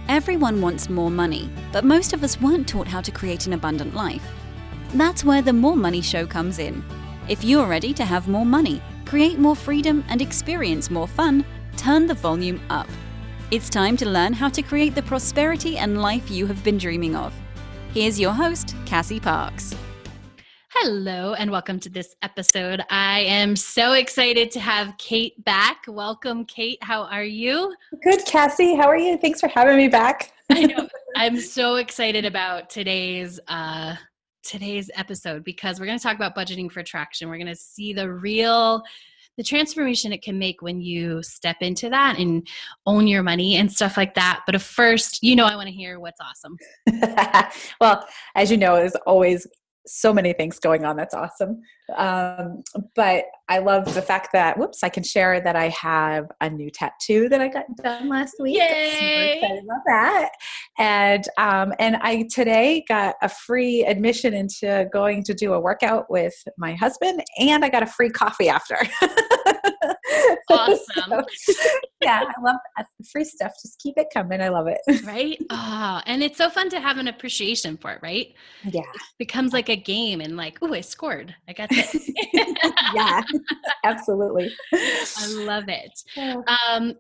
Everyone wants more money, but most of us weren't taught how to create an abundant life. That's where the More Money Show comes in. If you're ready to have more money, create more freedom, and experience more fun, turn the volume up. It's time to learn how to create the prosperity and life you have been dreaming of. Here's your host, Cassie Parks. Hello and welcome to this episode. I am so excited to have Kate back. Welcome, Kate. How are you? Good, Cassie. How are you? Thanks for having me back. I know. I'm so excited about today's episode because we're going to talk about budgeting for traction. We're going to see the transformation it can make when you step into that and own your money and stuff like that. But first, I want to hear what's awesome. Well, as you know, there's always so many things going on. That's awesome. But I love the fact that, I can share that I have a new tattoo that I got done last week. Yay! I'm super excited about that. And I today got a free admission into going to do a workout with my husband, and I got a free coffee after. Awesome. Yeah, I love the free stuff. Just keep it coming. I love it. Right? Oh, and it's so fun to have an appreciation for it, right? Yeah. It becomes like a game and like, oh, I scored. I got this. Yeah, absolutely. I love it.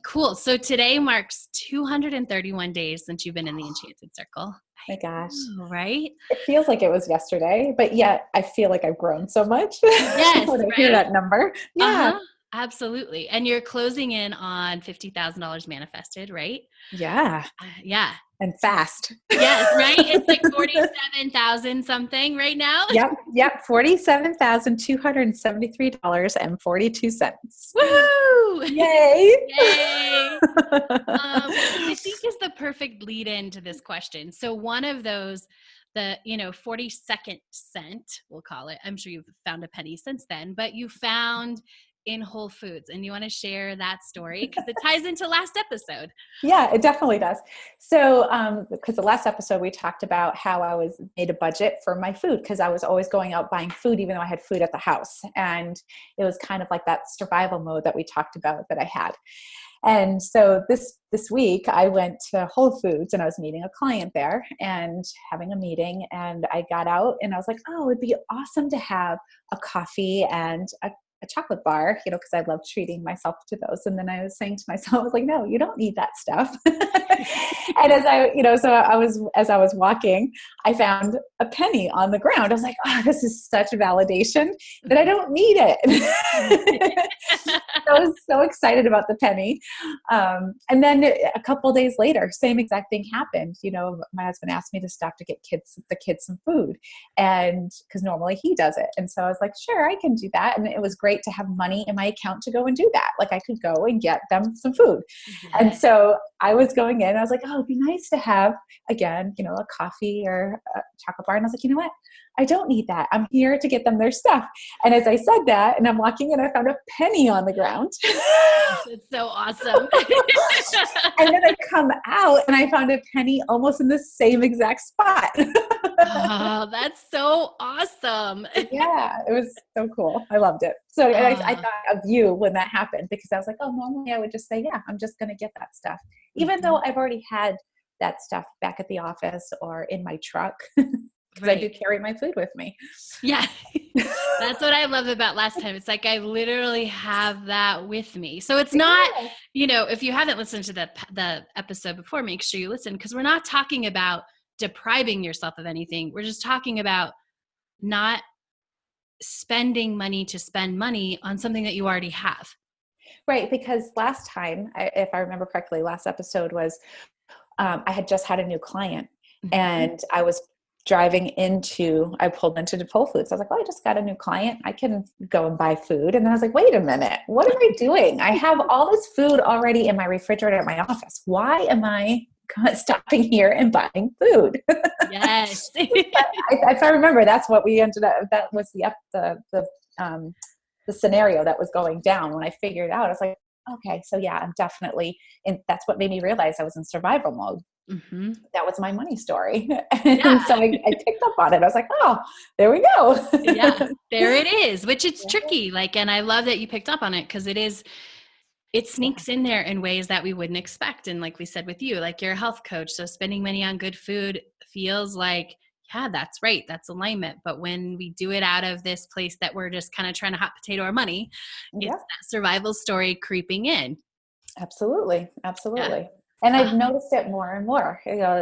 Cool. So today marks 231 days since you've been in the Enchanted Circle. My gosh. Right? It feels like it was yesterday, but yet I feel like I've grown so much. Yes, when I hear that number. Yeah. Uh-huh. Absolutely. And you're closing in on $50,000 manifested, right? Yeah. Yeah. And fast. Yes, right? It's like 47,000 something right now. Yep. $47,273.42. Woo! Yay! Yay! I think is the perfect lead into this question. So one of those, the 42nd cent, we'll call it. I'm sure you've found a penny since then, but you found in Whole Foods, and you want to share that story because it ties into last episode. Yeah, it definitely does. So, because the last episode we talked about how I made a budget for my food because I was always going out buying food even though I had food at the house, and it was kind of like that survival mode that we talked about that I had. And so this week I went to Whole Foods and I was meeting a client there and having a meeting, and I got out and I was like, oh, it'd be awesome to have a coffee and a chocolate bar, because I love treating myself to those. And then I was saying to myself, I was like, no, you don't need that stuff. And as I was walking, I found a penny on the ground. I was like, oh, this is such validation that I don't need it. I was so excited about the penny. And then a couple of days later, same exact thing happened. My husband asked me to stop to get the kids some food, and because normally he does it. And so I was like, sure, I can do that. And it was great to have money in my account to go and do that. Like I could go and get them some food. Yes. And so I was going in, I was like, oh, it'd be nice to have, again, a coffee or a chocolate bar. And I was like, you know what? I don't need that. I'm here to get them their stuff. And as I said that, and I'm walking in, I found a penny on the ground. It's so awesome. And then I come out and I found a penny almost in the same exact spot. Oh, that's so awesome. Yeah, it was so cool. I loved it. So I thought of you when that happened because I was like, oh, normally I would just say, yeah, I'm just going to get that stuff. Even though I've already had that stuff back at the office or in my truck. Because I do carry my food with me. Yeah. That's what I love about last time. It's like I literally have that with me. So it's not, if you haven't listened to the episode before, make sure you listen because we're not talking about depriving yourself of anything. We're just talking about not spending money to spend money on something that you already have. Right. Because last time, if I remember correctly, last episode was I had just had a new client and I was I pulled into Whole Foods. I was like, well, I just got a new client. I can go and buy food. And then I was like, wait a minute, what am I doing? I have all this food already in my refrigerator at my office. Why am I stopping here and buying food? Yes. If I remember, that's what we ended up, that was the scenario that was going down when I figured out. I was like, okay, so yeah, I'm definitely, and that's what made me realize I was in survival mode. Mm-hmm. That was my money story. And so I picked up on it. I was like, oh, there we go. Yeah, there it is, which it's tricky. And I love that you picked up on it because it is, it sneaks in there in ways that we wouldn't expect. And like we said with you, like you're a health coach, so spending money on good food feels like, yeah, that's right, that's alignment. But when we do it out of this place that we're just kind of trying to hot potato our money, it's Yeah, that survival story creeping in. absolutely. Yeah. Absolutely. And I've noticed it more and more,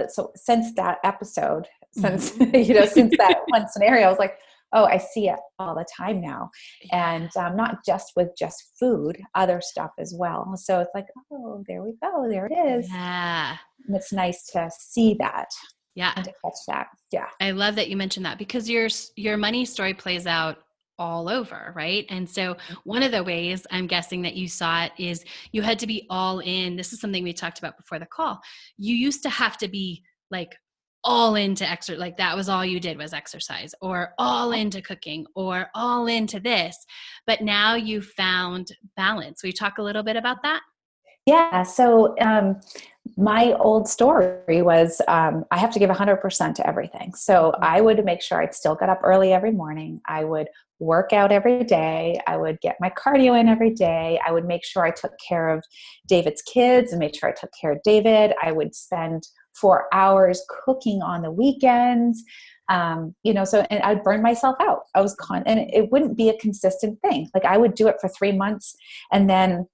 so since that episode, since, Mhm. since that one scenario, I was like, oh, I see it all the time now. Yeah. And not just with just food, other stuff as well. So it's like, oh, there we go. There it is. Yeah. And it's nice to see that Yeah. and to catch that. Yeah. I love that you mentioned that, because your money story plays out all over, right? And so one of the ways I'm guessing that you saw it is you had to be all in. This is something we talked about before the call. You used to have to be like all into exercise, like that was all you did was exercise, or all into cooking, or all into this. But now you found balance. Will you talk a little bit about that? Yeah. So my old story was I have to give 100% to everything. So I would make sure I'd still get up early every morning. I would work out every day. I would get my cardio in every day. I would make sure I took care of David's kids and made sure I took care of David. I would spend 4 hours cooking on the weekends. So, and I'd burn myself out. And it wouldn't be a consistent thing. Like I would do it for 3 months and then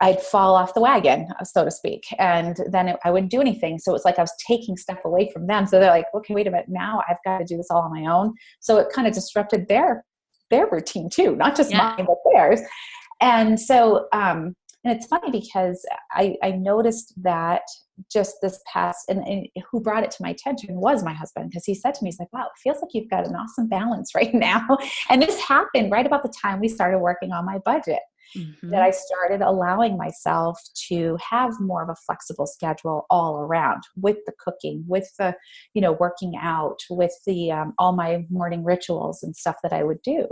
I'd fall off the wagon, so to speak. And then I wouldn't do anything. So it was like I was taking stuff away from them. So they're like, okay, wait a minute. Now I've got to do this all on my own. So it kind of disrupted their routine too, not just Yeah. mine, but theirs. And so, and it's funny because I noticed that just this past, and who brought it to my attention was my husband, because he said to me, he's like, wow, it feels like you've got an awesome balance right now. And this happened right about the time we started working on my budget. That I started allowing myself to have more of a flexible schedule all around, with the cooking, with the, working out, with the, all my morning rituals and stuff that I would do.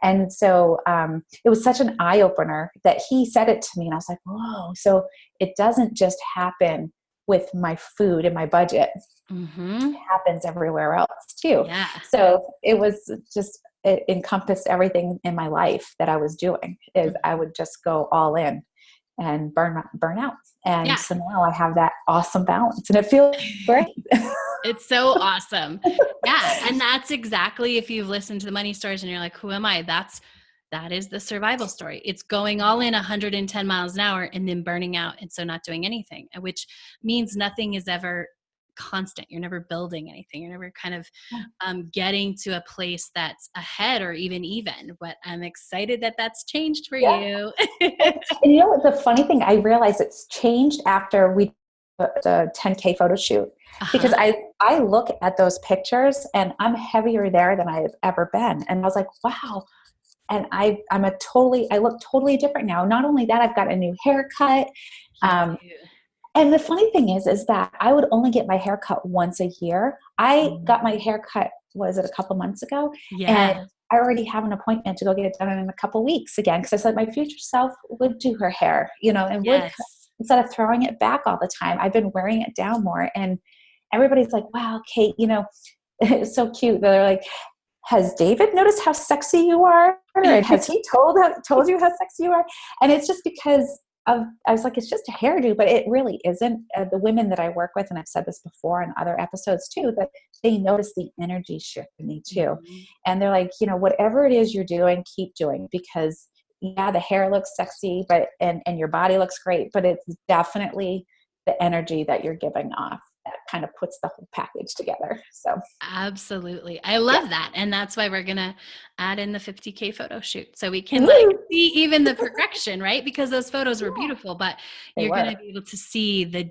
And so it was such an eye opener that he said it to me, and I was like, whoa, so it doesn't just happen with my food and my budget. It happens everywhere else too. Yeah. So it was just, it encompassed everything in my life that I was doing. Is I would just go all in and burn out. And so now I have that awesome balance and it feels great. It's so awesome. Yeah. And that's exactly, if you've listened to the money stories and you're like, who am I? That is the survival story. It's going all in 110 miles an hour and then burning out. And so not doing anything, which means nothing is ever constant. You're never building anything. You're never kind of getting to a place that's ahead or even. But I'm excited that that's changed for you. And what, the funny thing, I realized it's changed after we the 10K photo shoot, because I look at those pictures and I'm heavier there than I've ever been. And I was like, wow. And I look totally different now. Not only that, I've got a new haircut. And the funny thing is that I would only get my hair cut once a year. I got my hair cut, was it a couple months ago? Yeah. And I already have an appointment to go get it done in a couple weeks again, because I said my future self would do her hair, and would, instead of throwing it back all the time. I've been wearing it down more. And everybody's like, wow, Kate, it's so cute. They're like, has David noticed how sexy you are? And has he told you how sexy you are? And it's just because I was like, it's just a hairdo, but it really isn't. The women that I work with, and I've said this before in other episodes too, that they notice the energy shift in me too. And they're like, whatever it is you're doing, keep doing, because the hair looks sexy, but, and your body looks great, but it's definitely the energy that you're giving off that kind of puts the whole package together. So absolutely. I love that. And that's why we're going to add in the 50K photo shoot. So we can see even the progression, right? Because those photos were beautiful, but you're going to be able to see the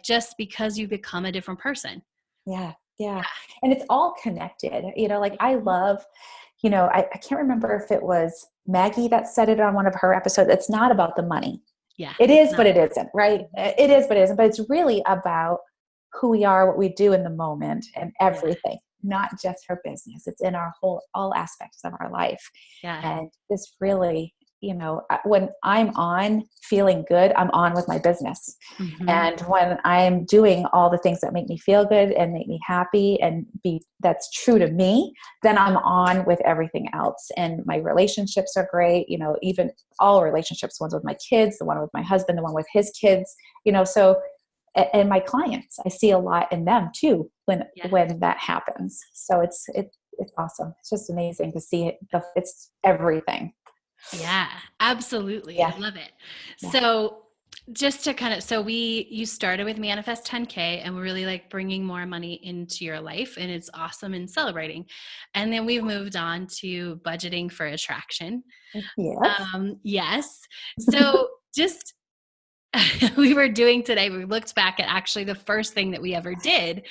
just because you become a different person. Yeah. And it's all connected, like I love, I can't remember if it was Maggie that said it on one of her episodes. It's not about the money. Yeah. It is, but it isn't, right? It is, but it isn't. But it's really about who we are, what we do in the moment, and everything, not just her business. It's in all aspects of our life. Yeah. And this really, when I'm on feeling good, I'm on with my business. Mm-hmm. And when I'm doing all the things that make me feel good and make me happy and that's true to me, then I'm on with everything else. And my relationships are great, even all relationships, ones with my kids, the one with my husband, the one with his kids, so, and my clients, I see a lot in them too, when that happens. So it's awesome. It's just amazing to see it. It's everything. Yeah, absolutely. Yeah. I love it. Yeah. So just to you started with Manifest 10K and we're really like bringing more money into your life, and it's awesome and celebrating. And then we've moved on to budgeting for attraction. Yes. Yes. So just we looked back at actually the first thing that we ever did.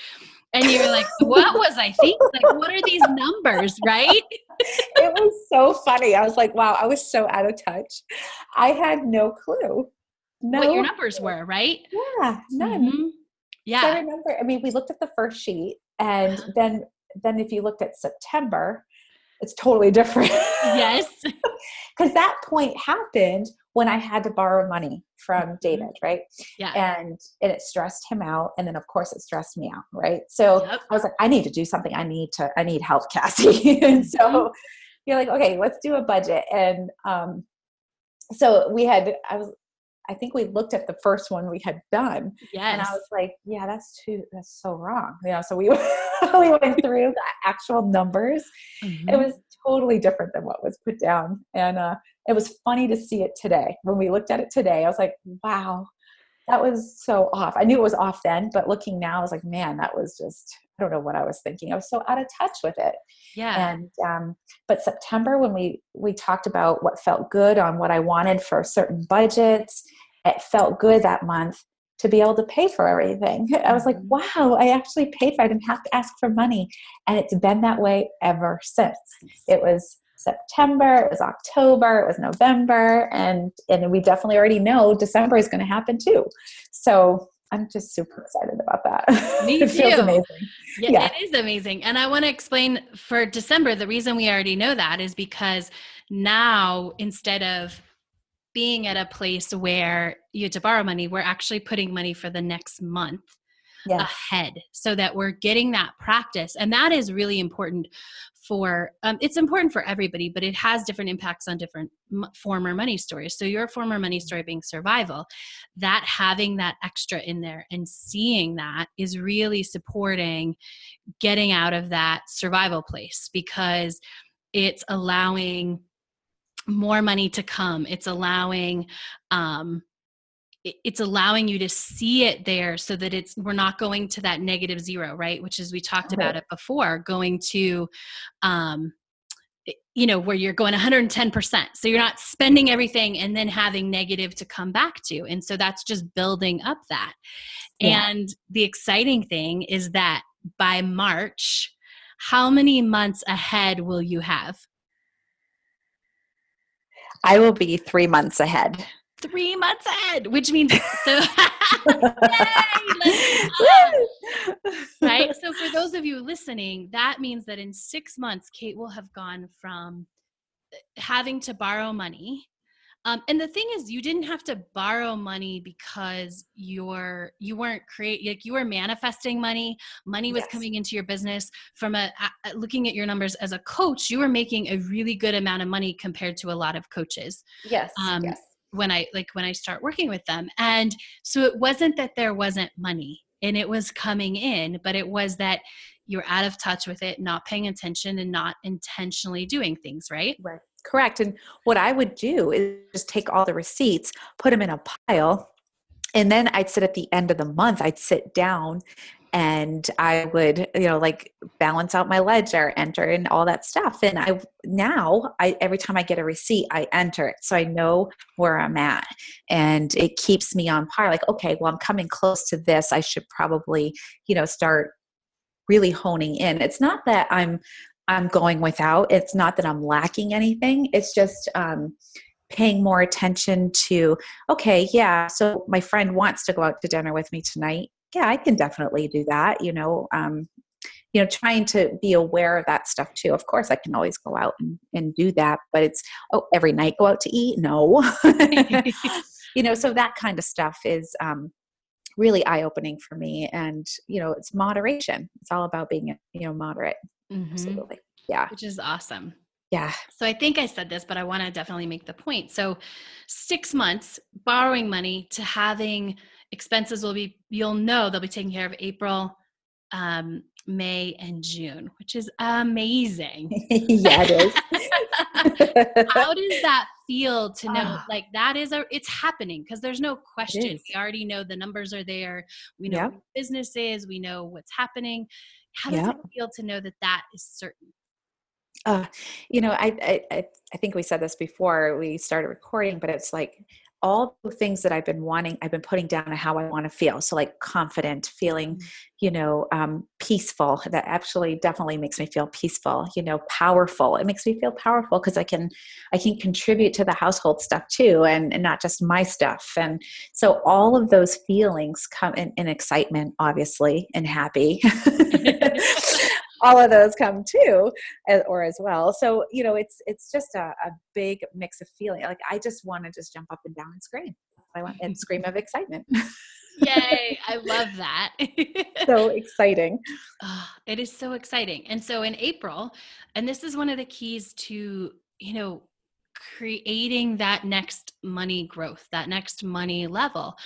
And you were like, what was I thinking? Like, what are these numbers, right? It was so funny. I was like, wow, I was so out of touch. I had no clue. What your numbers were, right? Yeah, none. Mm-hmm. Yeah. So I remember, we looked at the first sheet, and then if you looked at September, it's totally different. Yes. Because that point happened when I had to borrow money from David, right? Yeah. And it stressed him out. And then of course it stressed me out, right? So I was like, I need to do something. I need help, Cassie. And so you're like, okay, let's do a budget. And so I think we looked at the first one we had done. Yes. And I was like, yeah, that's so wrong. So we went through the actual numbers. Mm-hmm. It was totally different than what was put down. And it was funny to see it today. When we looked at it today, I was like, wow, that was so off. I knew it was off then, but looking now, I was like, man, that was just, I don't know what I was thinking. I was so out of touch with it. Yeah. And, but September, when we talked about what felt good on what I wanted for certain budgets, it felt good that month to be able to pay for everything. I was like, wow, I actually paid for it. I didn't have to ask for money. And it's been that way ever since. It was September, it was October, it was November, and we definitely already know December is going to happen too. So I'm just super excited about that. Me It feels too. amazing. Yeah, it is amazing. And I want to explain for December, the reason we already know that is because now, instead of being at a place where you had to borrow money, we're actually putting money for the next month ahead, so that we're getting that practice. And that is really important for, it's important for everybody, but it has different impacts on different former money stories. So your former money story being survival, that having that extra in there and seeing that is really supporting getting out of that survival place, because it's allowing more money to come. It's allowing you to see it there, so that we're not going to that negative zero, right? Which is, we talked about it before, going to, where you're going 110%. So you're not spending everything and then having negative to come back to. And so that's just building up that. Yeah. And the exciting thing is that by March, how many months ahead will you have? I will be 3 months ahead. 3 months ahead, which means so. Right. So for those of you listening, that means that in 6 months, Kate will have gone from having to borrow money. And the thing is, you didn't have to borrow money because you were manifesting money. Money was coming into your business from looking at your numbers as a coach. You were making a really good amount of money compared to a lot of coaches. Yes. When I start working with them. And so it wasn't that there wasn't money and it was coming in, but it was that you're out of touch with it, not paying attention and not intentionally doing things, right? Right. Correct. And what I would do is just take all the receipts, put them in a pile, and then I'd sit at the end of the month, I'd sit down and I would, balance out my ledger, enter in all that stuff. And every time I get a receipt, I enter it. So I know where I'm at, and it keeps me on par. Like, okay, well, I'm coming close to this. I should probably, start really honing in. It's not that I'm going without. It's not that I'm lacking anything. It's just paying more attention to, okay, yeah, so my friend wants to go out to dinner with me tonight. Yeah, I can definitely do that. trying to be aware of that stuff too. Of course, I can always go out and do that, but it's, every night go out to eat? No. So that kind of stuff is really eye-opening for me. And, it's moderation. It's all about being, moderate. Absolutely. Yeah. Which is awesome. Yeah. So I think I said this, but I want to definitely make the point. So 6 months borrowing money to having expenses they'll be taken care of April, May, and June, which is amazing. Yeah, it is. How does that feel to know like that is it's happening? Because there's no question. We already know the numbers are there. We know what business is. We know what's happening. How does it feel to know that that is certain? I think we said this before we started recording, but it's like all the things that I've been wanting, I've been putting down to how I want to feel. So like confident, feeling, peaceful. That actually definitely makes me feel peaceful, powerful. It makes me feel powerful because I can contribute to the household stuff too, and not just my stuff. And so all of those feelings come in excitement, obviously, and happy. All of those come too, or as well. So, it's just a big mix of feeling. Like I just want to just jump up and down and scream. I want and scream of excitement. Yay. I love that. So exciting. Oh, it is so exciting. And so in April, and this is one of the keys to, creating that next money growth, that next money level.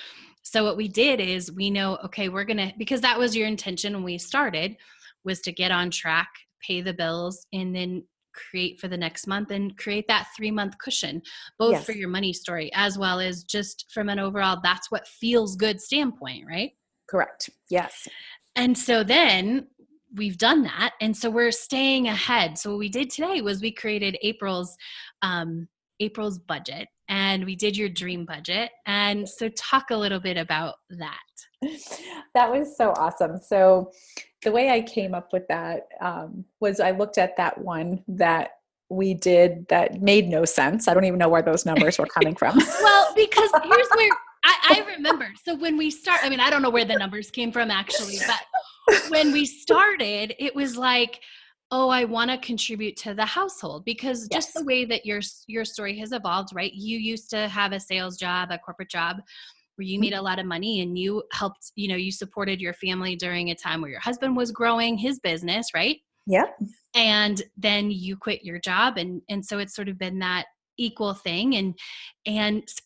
So what we did is we know, okay, because that was your intention when we started, was to get on track, pay the bills, and then create for the next month and create that 3-month cushion, both for your money story, as well as just from an overall, that's what feels good standpoint, right? Correct. Yes. And so then we've done that. And so we're staying ahead. So what we did today was we created April's budget, and we did your dream budget. And so talk a little bit about that. That was so awesome. So the way I came up with that was I looked at that one that we did that made no sense. I don't even know where those numbers were coming from. Well, because here's where I remember. So when we I don't know where the numbers came from actually, but when we started, it was like, oh, I want to contribute to the household, because just the way that your story has evolved, right? You used to have a sales job, a corporate job, where you made a lot of money and you helped, you supported your family during a time where your husband was growing his business, right? Yep. And then you quit your job. And so it's sort of been that equal thing.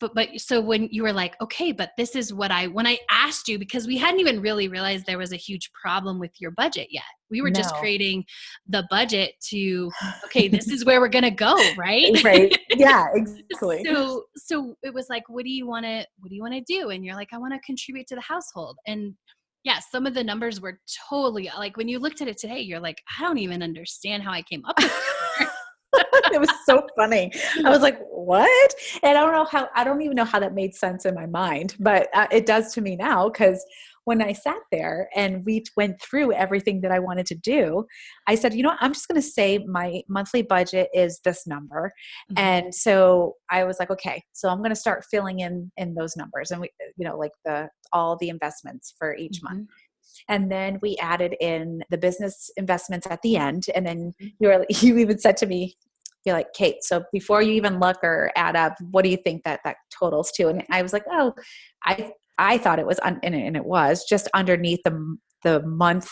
But so when you were like, okay, but this is when I asked you, because we hadn't even really realized there was a huge problem with your budget yet. We were just creating the budget to, okay, this is where we're going to go. Right. Right. Yeah, exactly. So it was like, what do you want to do? And you're like, I want to contribute to the household. And yeah, some of the numbers were totally like, when you looked at it today, you're like, I don't even understand how I came up with it. It was so funny. I was like, what? And I don't even know how that made sense in my mind, but it does to me now, because when I sat there and we went through everything that I wanted to do, I said, I'm just going to say my monthly budget is this number. Mm-hmm. And so I was like, okay, so I'm going to start filling in those numbers, and we, like all the investments for each month. And then we added in the business investments at the end. And then you even said to me, you're like, Kate, so before you even look or add up, what do you think that totals to? And I was like, oh, I thought it was, and it was just underneath the month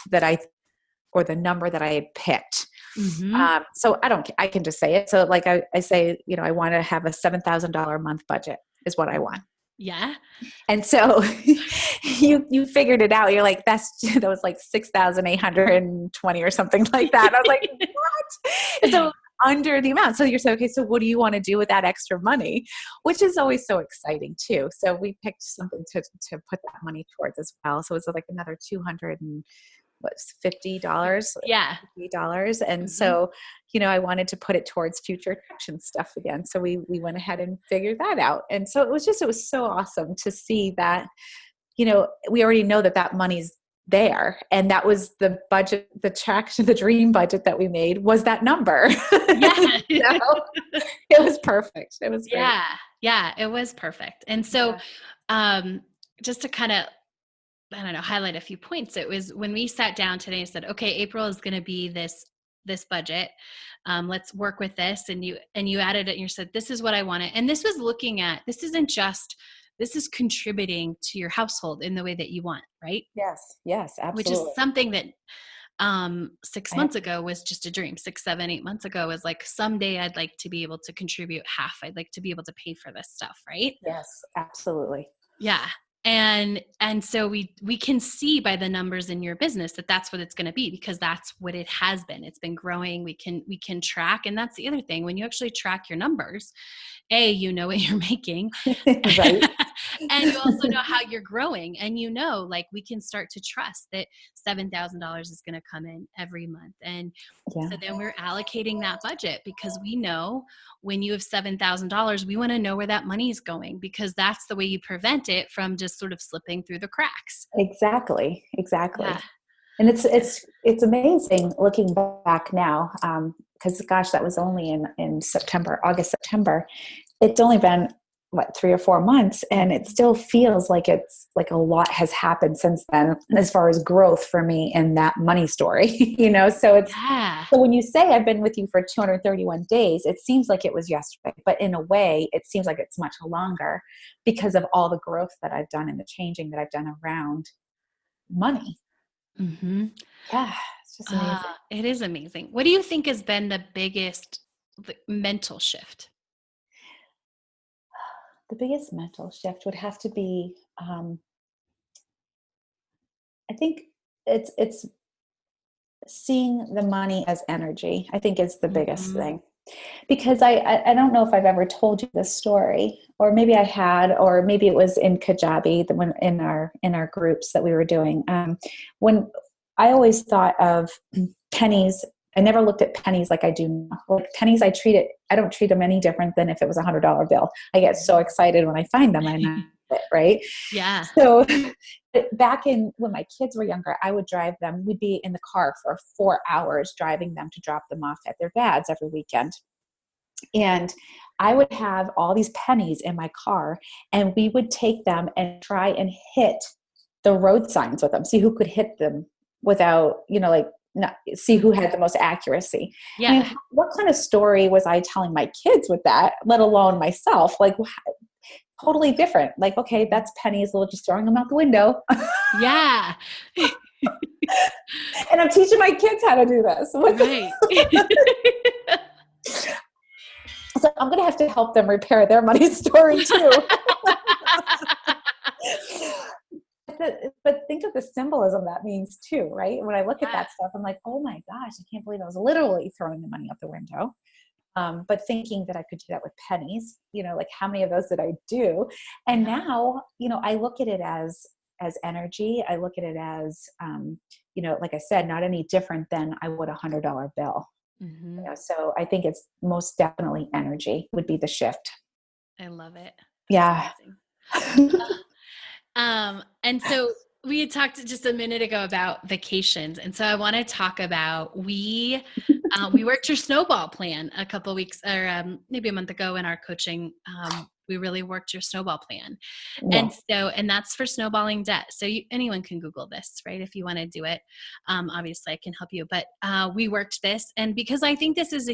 or the number that I had picked. Mm-hmm. So I can just say it. So like I say, I want to have a $7,000 a month budget is what I want. Yeah. And so you figured it out. You're like, that was like 6,820 or something like that. I was like, what? So under the amount. So you're saying, okay, so what do you want to do with that extra money? Which is always so exciting too. So we picked something to put that money towards as well. So it was like another $250. Yeah. $50. And so, I wanted to put it towards future attraction stuff again. So we went ahead and figured that out. And so it was so awesome to see that, we already know that money's there. And that was the budget, the dream budget that we made was that number. Yeah. It was perfect. It was great. Yeah. Yeah. It was perfect. And so, just to kind of I don't know, highlight a few points. It was when we sat down today and said, okay, April is going to be this budget. Let's work with this. And you added it and you said, this is what I wanted. And this was looking at, this is contributing to your household in the way that you want, right? Yes, Which is absolutely. something that 6 I months ago was just a dream. 6, 7, 8 months ago was like, someday I'd like to be able to contribute half. I'd like to be able to pay for this stuff. Right. Yes, absolutely. Yeah. And so we can see by the numbers in your business that that's what it's going to be, because that's what it has been. It's been growing. We can track. And that's the other thing. When you actually track your numbers, you know what you're making. Right. And you also know how you're growing, and like we can start to trust that $7,000 is going to come in every month. And so then we're allocating that budget, because we know when you have $7,000, we want to know where that money is going, because that's the way you prevent it from just sort of slipping through the cracks. Exactly. Yeah. And it's amazing looking back now, because gosh, that was only in August, September. It's only been 3 or 4 months, and it still feels like it's like a lot has happened since then, as far as growth for me in that money story. So so when you say I've been with you for 231 days, it seems like it was yesterday, but in a way it seems like it's much longer, because of all the growth that I've done and the changing that I've done around money. Mm-hmm. Yeah, it's just amazing. It is amazing. What do you think has been the biggest mental shift? The biggest mental shift would have to be, I think it's seeing the money as energy. I think is the biggest Mm-hmm. thing, because I don't know if I've ever told you this story, or maybe I had, or maybe it was in Kajabi, the one in our groups that we were doing. When I always thought of pennies, I never looked at pennies like I do now. Like pennies, I don't treat them any different than if it was $100 bill. I get so excited when I find them, and I know it, right? Yeah. So back when my kids were younger, I would drive them. We'd be in the car for 4 hours driving them to drop them off at their dad's every weekend. And I would have all these pennies in my car, and we would take them and try and hit the road signs with them, see who could hit them without, not see who had the most accuracy. Yeah. I mean, what kind of story was I telling my kids with that, let alone myself? Like, totally different. Like, okay, that's pennies, we'll just throwing them out the window. Yeah. And I'm teaching my kids how to do this. Right. So I'm going to have to help them repair their money story too. But think of the symbolism that means too, right? When I look at that stuff, I'm like, oh my gosh, I can't believe I was literally throwing the money out the window. But thinking that I could do that with pennies, like how many of those did I do? And now, I look at it as energy. I look at it as, like I said, not any different than I would $100 bill. Mm-hmm. So I think it's most definitely energy would be the shift. I love it. Yeah. And so we had talked just a minute ago about vacations. And so I want to talk about, we worked your snowball plan a couple of weeks or maybe a month ago in our coaching. We really worked your snowball plan. Yeah. And that's for snowballing debt. So anyone can Google this, right? If you want to do it, obviously I can help you, but we worked this. And because I think this is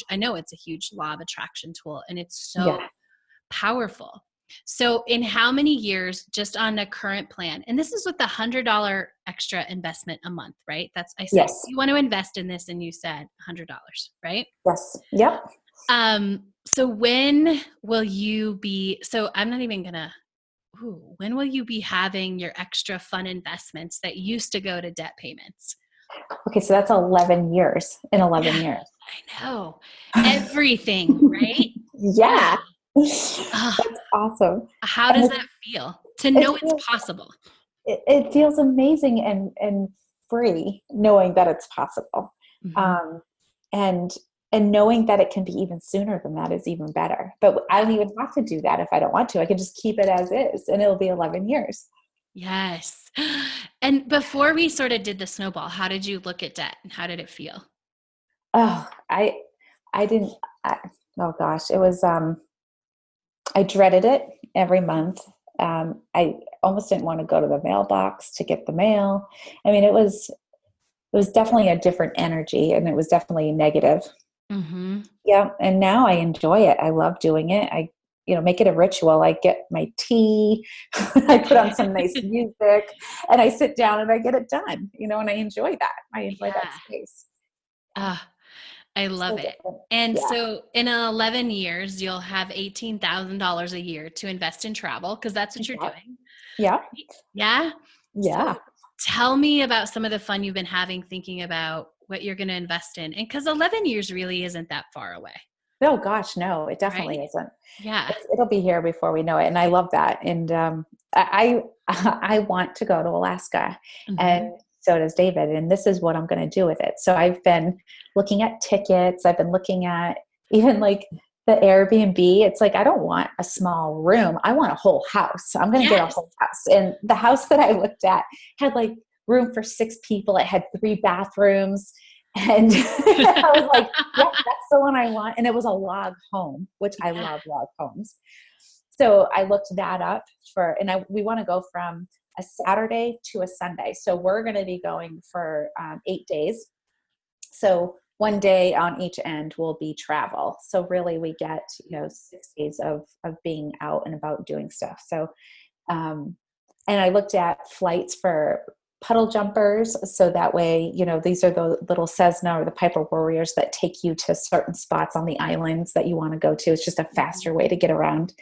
I know it's a huge law of attraction tool, and it's so powerful. So in how many years, just on a current plan, and this is with the $100 extra investment a month, right? I said, you want to invest in this, and you said $100, right? Yes. Yep. So when will you be, when will you be having your extra fun investments that used to go to debt payments? Okay. So that's 11 years in 11 years. I know. Everything, right? Yeah. That's awesome. How does that feel to know it's possible? It feels amazing and free knowing that it's possible. Mm-hmm. And knowing that it can be even sooner than that is even better. But I don't even have to do that if I don't want to. I can just keep it as is, and it'll be 11 years. Yes. And before we sort of did the snowball, how did you look at debt, and how did it feel? Oh, I didn't, oh gosh, it was, I dreaded it every month. I almost didn't want to go to the mailbox to get the mail. I mean, it was definitely a different energy, and it was definitely negative. Mm-hmm. Yeah. And now I enjoy it. I love doing it. I, make it a ritual. I get my tea, I put on some nice music, and I sit down and I get it done, and I enjoy that. I enjoy that Yeah. space. I love So it. different. And Yeah. so in 11 years, you'll have $18,000 a year to invest in travel because that's what you're Yeah. doing. Yeah. Yeah. Yeah. So tell me about some of the fun you've been having thinking about what you're going to invest in. And because 11 years really isn't that far away. No, gosh, no, it definitely Right? isn't. Yeah. It'll be here before we know it. And I love that. And I I want to go to Alaska, and Mm-hmm. so does David. And this is what I'm going to do with it. So I've been looking at tickets. I've been looking at even like the Airbnb. It's like, I don't want a small room. I want a whole house. So I'm going to get a Yes. whole house. And the house that I looked at had like room for 6 people. It had 3 bathrooms. And I was like, yep, that's the one I want. And it was a log home, which I Yeah. love log homes. So I looked that up we want to go from a Saturday to a Sunday. So we're going to be going for 8 days. So one day on each end will be travel. So really we get, 6 days of being out and about doing stuff. So, and I looked at flights for puddle jumpers. So that way, these are the little Cessna or the Piper Warriors that take you to certain spots on the islands that you want to go to. It's just a faster way to get around.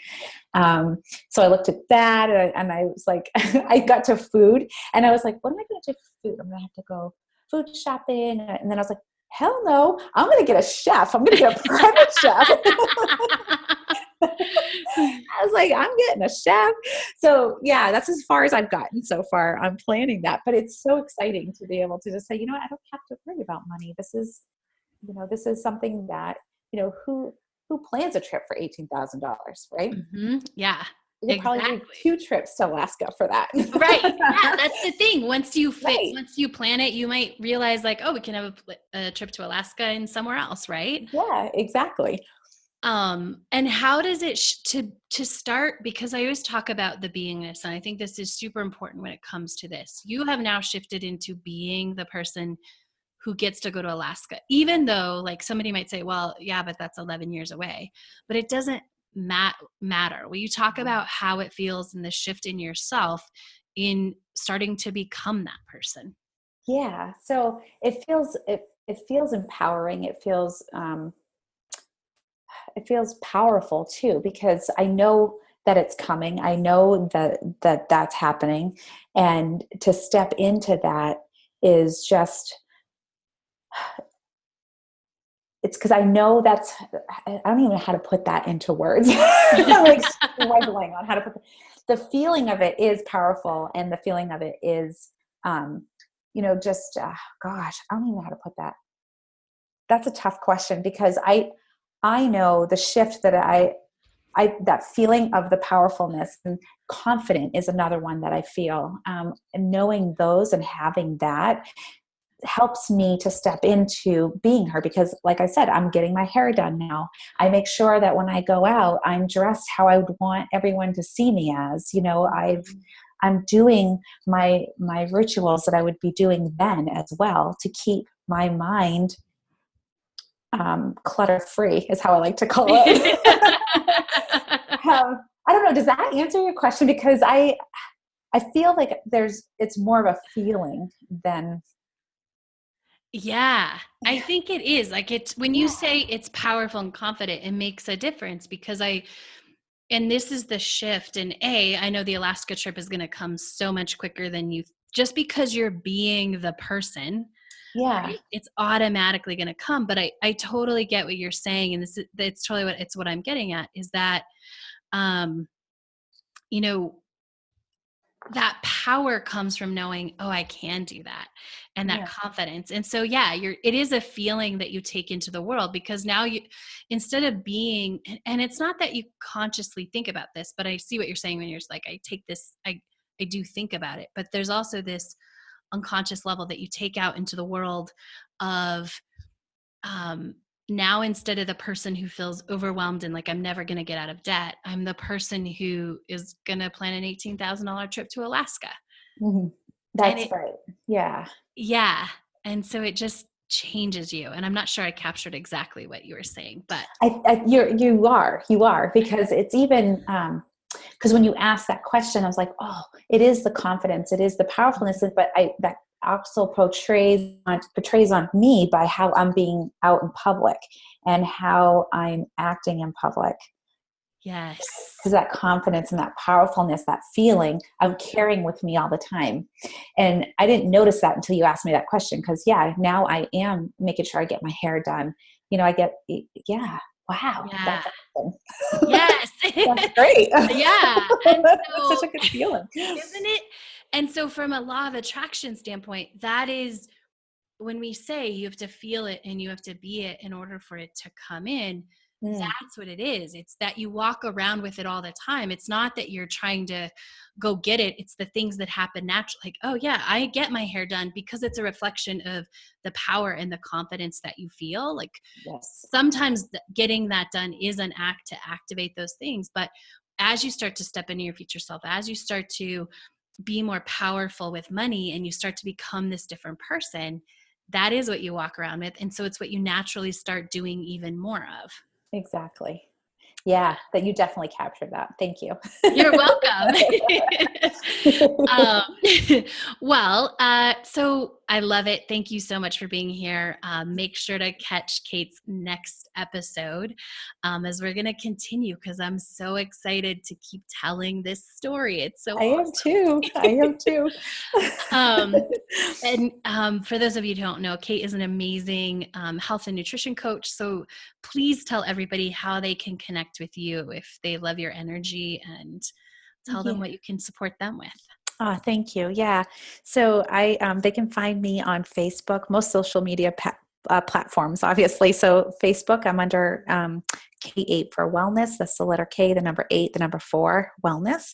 So I looked at that, and I was like, I got to food, and I was like, what am I going to do for food? I'm going to have to go food shopping. And then I was like, hell no, I'm going to get a chef. I'm going to get a private chef. I was like, I'm getting a chef. So yeah, that's as far as I've gotten so far. I'm planning that, but it's so exciting to be able to just say, I don't have to worry about money. This is something that, who plans a trip for $18,000, right? Mm-hmm. Yeah. You could probably do 2 trips to Alaska for that. Right. Yeah, that's the thing. Once you Right. once you plan it, you might realize like, oh, we can have a trip to Alaska and somewhere else, right? Yeah, exactly. And how does it to start? Because I always talk about the beingness, and I think this is super important when it comes to this. You have now shifted into being the person who gets to go to Alaska, even though like somebody might say, well, yeah, but that's 11 years away, but it doesn't matter. Will you talk about how it feels and the shift in yourself in starting to become that person? Yeah. So it feels empowering. It feels powerful too, because I know that it's coming. I know that that's happening. And to step into that is just, it's because I know I don't even know how to put that into words. I'm like struggling on how to put the feeling of it is powerful. And the feeling of it is, gosh, I don't even know how to put that. That's a tough question, because I know the shift that that feeling of the powerfulness and confident is another one that I feel. And knowing those and having that helps me to step into being her, because like I said, I'm getting my hair done now. I make sure that when I go out, I'm dressed how I would want everyone to see me as, I'm doing my rituals that I would be doing then as well, to keep my mind clutter free is how I like to call it. I don't know. Does that answer your question? Because I feel like it's more of a feeling than. Yeah, I think it is. Like it's when you say it's powerful and confident, it makes a difference because and this is the shift. And I know the Alaska trip is going to come so much quicker than just because you're being the person. Yeah. Right? It's automatically going to come. But I totally get what you're saying. And it's totally what I'm getting at is that, you know, that power comes from knowing, oh, I can do that, and that confidence. And so, yeah, it is a feeling that you take into the world, because now instead of being, and it's not that you consciously think about this, but I see what you're saying when you're just like, I take this, I do think about it, but there's also this unconscious level that you take out into the world of, now instead of the person who feels overwhelmed and like I'm never going to get out of debt, I'm the person who is going to plan an $18,000 trip to Alaska. Mm-hmm. That's right. Yeah. Yeah. And so it just changes you. And I'm not sure I captured exactly what you were saying, but you are, because it's even, because when you asked that question, I was like, oh, it is the confidence, it is the powerfulness, but that also portrays on me by how I'm being out in public and how I'm acting in public. yes. Because that confidence and that powerfulness, that feeling I'm carrying with me all the time. And I didn't notice that until you asked me that question. Because now I am making sure I get my hair done. Wow. Yeah. That's awesome. Yes. That's great. Yeah. And so, that's such a good feeling. Isn't it? And so from a law of attraction standpoint, that is when we say you have to feel it and you have to be it in order for it to come in. That's what it is. It's that you walk around with it all the time. It's not that you're trying to go get it. It's the things that happen naturally. Like, oh yeah, I get my hair done because it's a reflection of the power and the confidence that you feel. Like sometimes getting that done is an act to activate those things. But as you start to step into your future self, as you start to be more powerful with money and you start to become this different person, that is what you walk around with. And so it's what you naturally start doing even more of. Exactly. Yeah, that you definitely captured that. Thank you. You're welcome. Well, so I love it. Thank you so much for being here. Make sure to catch Kate's next episode as we're going to continue, because I'm so excited to keep telling this story. It's so awesome. I am too. And for those of you who don't know, Kate is an amazing health and nutrition coach. So please tell everybody how they can connect with you if they love your energy, and tell them what you can support them with. Oh, thank you. Yeah. So they can find me on Facebook, most social media platforms, obviously. So Facebook, I'm under K8 for wellness. That's the letter K, the number 8, the number 4, wellness.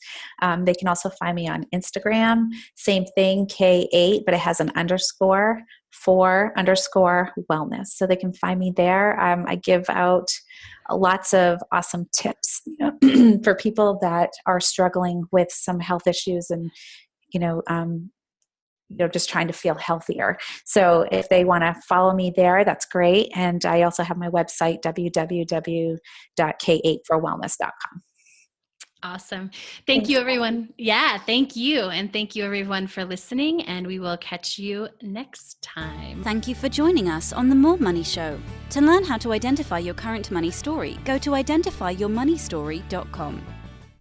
They can also find me on Instagram, same thing, K8, but it has an underscore, 4_wellness. So they can find me there. I give out lots of awesome tips for people that are struggling with some health issues and, just trying to feel healthier. So if they want to follow me there, that's great. And I also have my website, www.k8forwellness.com. Awesome. Thank you, everyone. Yeah, thank you. And thank you, everyone, for listening. And we will catch you next time. Thank you for joining us on The More Money Show. To learn how to identify your current money story, go to identifyyourmoneystory.com.